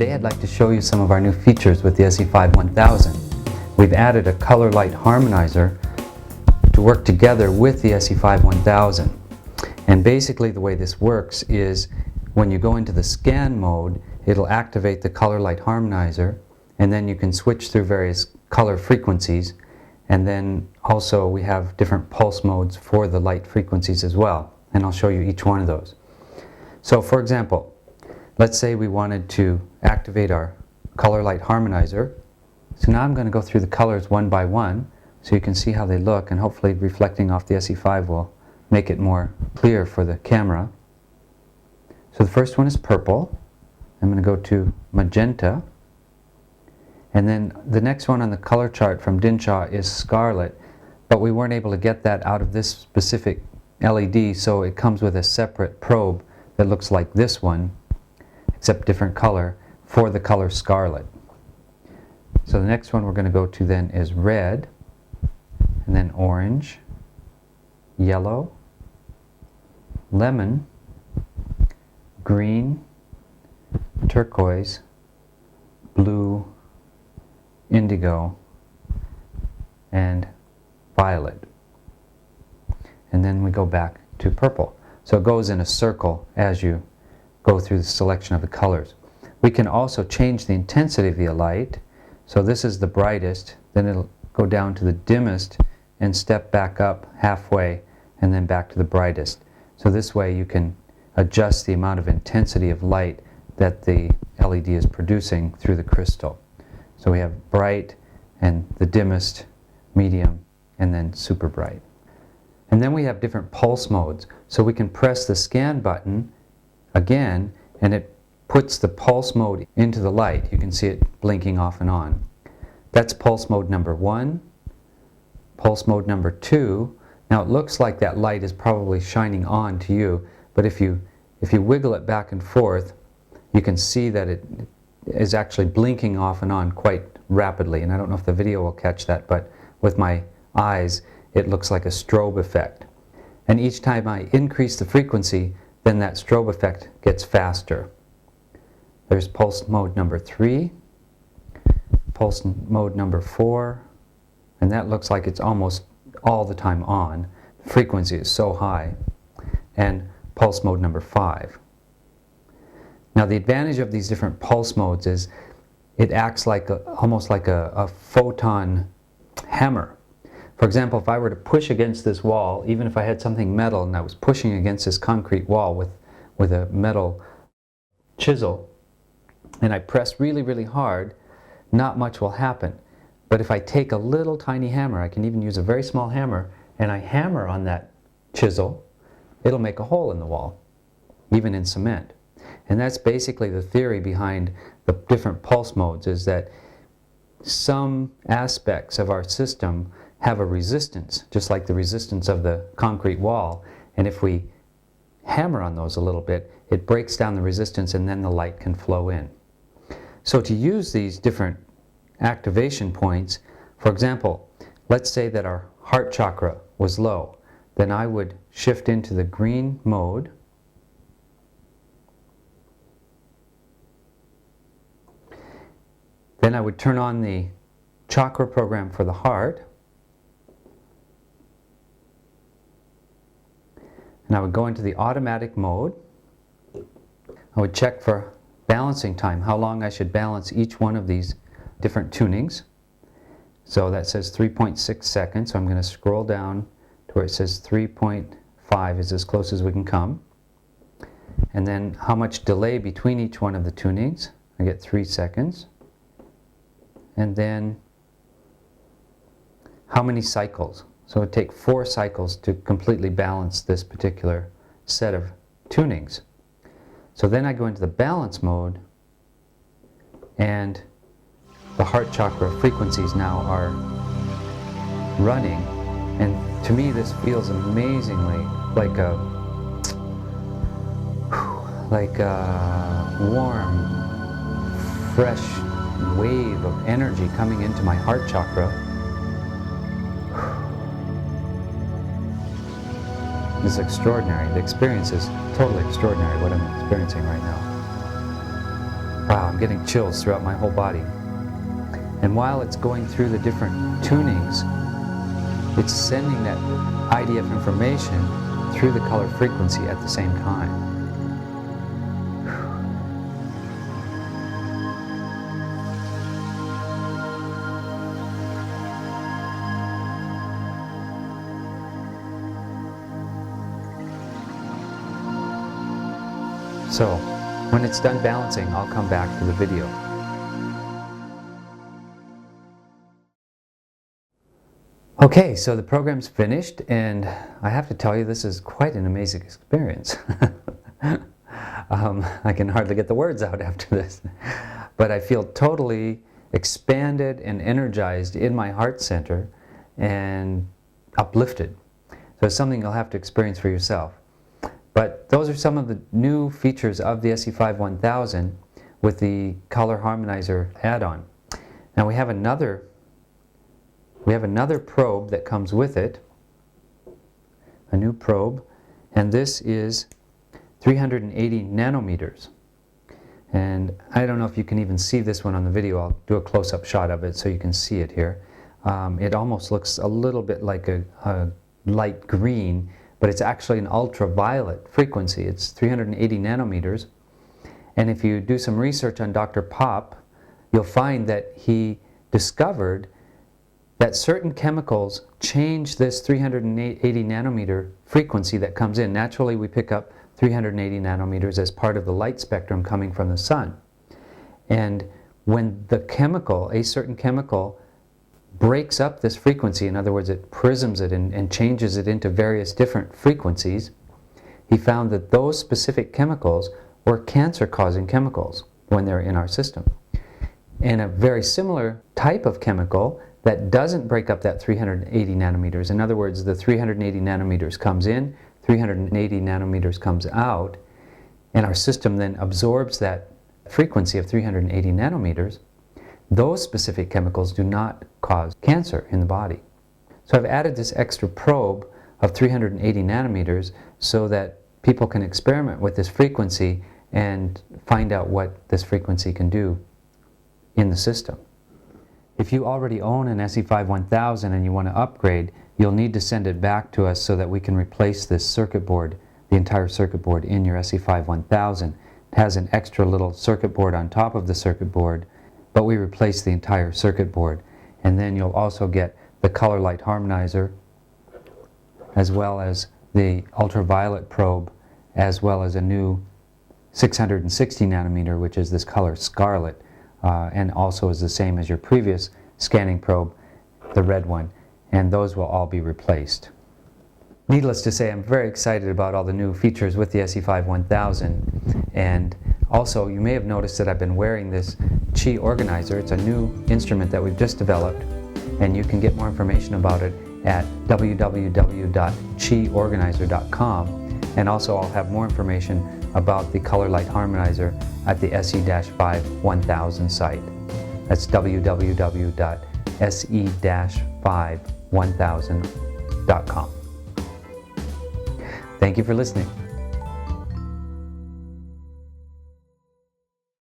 Today I'd like to show you some of our new features with the SE-5 1000. We've added a color light harmonizer to work together with the SE-5 1000. And basically the way this works is when you go into the scan mode, it'll activate the color light harmonizer, and then you can switch through various color frequencies, and then also we have different pulse modes for the light frequencies as well, and I'll show you each one of those. So for example, let's say we wanted to activate our color light harmonizer. So now I'm going to go through the colors one by one so you can see how they look, and hopefully reflecting off the SE-5 will make it more clear for the camera. So the first one is purple. I'm going to go to magenta. And then the next one on the color chart from Dinshaw is Scarlet, but we weren't able to get that out of this specific LED, so it comes with a separate probe that looks like this one, except different color, for the color Scarlet. So the next one we're going to go to then is red, and then orange, yellow, lemon, green, turquoise, blue, indigo, and violet. And then we go back to purple. So it goes in a circle as you go through the selection of the colors. We can also change the intensity of the light. So this is the brightest, then it'll go down to the dimmest and step back up halfway and then back to the brightest. So this way you can adjust the amount of intensity of light that the LED is producing through the crystal. So we have bright and the dimmest, medium, and then super bright. And then we have different pulse modes. So we can press the scan button again, and it puts the pulse mode into the light. You can see it blinking off and on. That's pulse mode number 1. Pulse mode number 2. Now it looks like that light is probably shining on to you, but if you wiggle it back and forth, you can see that it is actually blinking off and on quite rapidly. And I don't know if the video will catch that, but with my eyes, it looks like a strobe effect. And each time I increase the frequency, then that strobe effect gets faster. There's pulse mode number 3, pulse mode number 4, and that looks like it's almost all the time on. The frequency is so high. And pulse mode number 5. Now the advantage of these different pulse modes is it acts like almost like a photon hammer. For example, if I were to push against this wall, even if I had something metal and I was pushing against this concrete wall with a metal chisel, and I press really, really hard, not much will happen. But if I take a little tiny hammer, I can even use a very small hammer, and I hammer on that chisel, it'll make a hole in the wall, even in cement. And that's basically the theory behind the different pulse modes, is that some aspects of our system have a resistance, just like the resistance of the concrete wall. And if we hammer on those a little bit, it breaks down the resistance and then the light can flow in. So to use these different activation points, for example, let's say that our heart chakra was low, then I would shift into the green mode. Then I would turn on the chakra program for the heart. And I would go into the automatic mode. I would check for balancing time, how long I should balance each one of these different tunings. So that says 3.6 seconds, so I'm going to scroll down to where it says 3.5 is as close as we can come. And then how much delay between each one of the tunings. I get 3 seconds. And then how many cycles. So it would take 4 cycles to completely balance this particular set of tunings. So then I go into the balance mode, and the heart chakra frequencies now are running. And to me this feels amazingly like a warm, fresh wave of energy coming into my heart chakra. It's extraordinary. The experience is totally extraordinary, what I'm experiencing right now. Wow, I'm getting chills throughout my whole body. And while it's going through the different tunings, it's sending that IDF information through the color frequency at the same time. So, when it's done balancing, I'll come back to the video. Okay, so the program's finished, and I have to tell you, this is quite an amazing experience. I can hardly get the words out after this. But I feel totally expanded and energized in my heart center and uplifted. So it's something you'll have to experience for yourself. But those are some of the new features of the SE-5 1000 with the Color Harmonizer add-on. Now we have another probe that comes with it, a new probe, and this is 380 nanometers. And I don't know if you can even see this one on the video. I'll do a close-up shot of it so you can see it here. It almost looks a little bit like a light green, but it's actually an ultraviolet frequency. It's 380 nanometers. And if you do some research on Dr. Pop, you'll find that he discovered that certain chemicals change this 380 nanometer frequency that comes in. Naturally, we pick up 380 nanometers as part of the light spectrum coming from the sun. And when the chemical, a certain chemical, breaks up this frequency, in other words, it prisms it and changes it into various different frequencies, he found that those specific chemicals were cancer-causing chemicals when they're in our system. And a very similar type of chemical that doesn't break up that 380 nanometers, in other words, the 380 nanometers comes in, 380 nanometers comes out, and our system then absorbs that frequency of 380 nanometers, those specific chemicals do not cause cancer in the body. So I've added this extra probe of 380 nanometers so that people can experiment with this frequency and find out what this frequency can do in the system. If you already own an SE-5 1000 and you want to upgrade, you'll need to send it back to us so that we can replace this circuit board, the entire circuit board in your SE-5 1000. It has an extra little circuit board on top of the circuit board, but we replace the entire circuit board. And then you'll also get the Color Light Harmonizer, as well as the ultraviolet probe, as well as a new 660 nanometer, which is this color Scarlet, and also is the same as your previous scanning probe, the red one, and those will all be replaced. Needless to say, I'm very excited about all the new features with the SE-5 1000, and also you may have noticed that I've been wearing this Chi organizer. It's a new instrument that we've just developed, and you can get more information about it at www.chiorganizer.com, and also I'll have more information about the Color Light Harmonizer at the SE-5 1000 site. That's www.se-51000.com. Thank you for listening.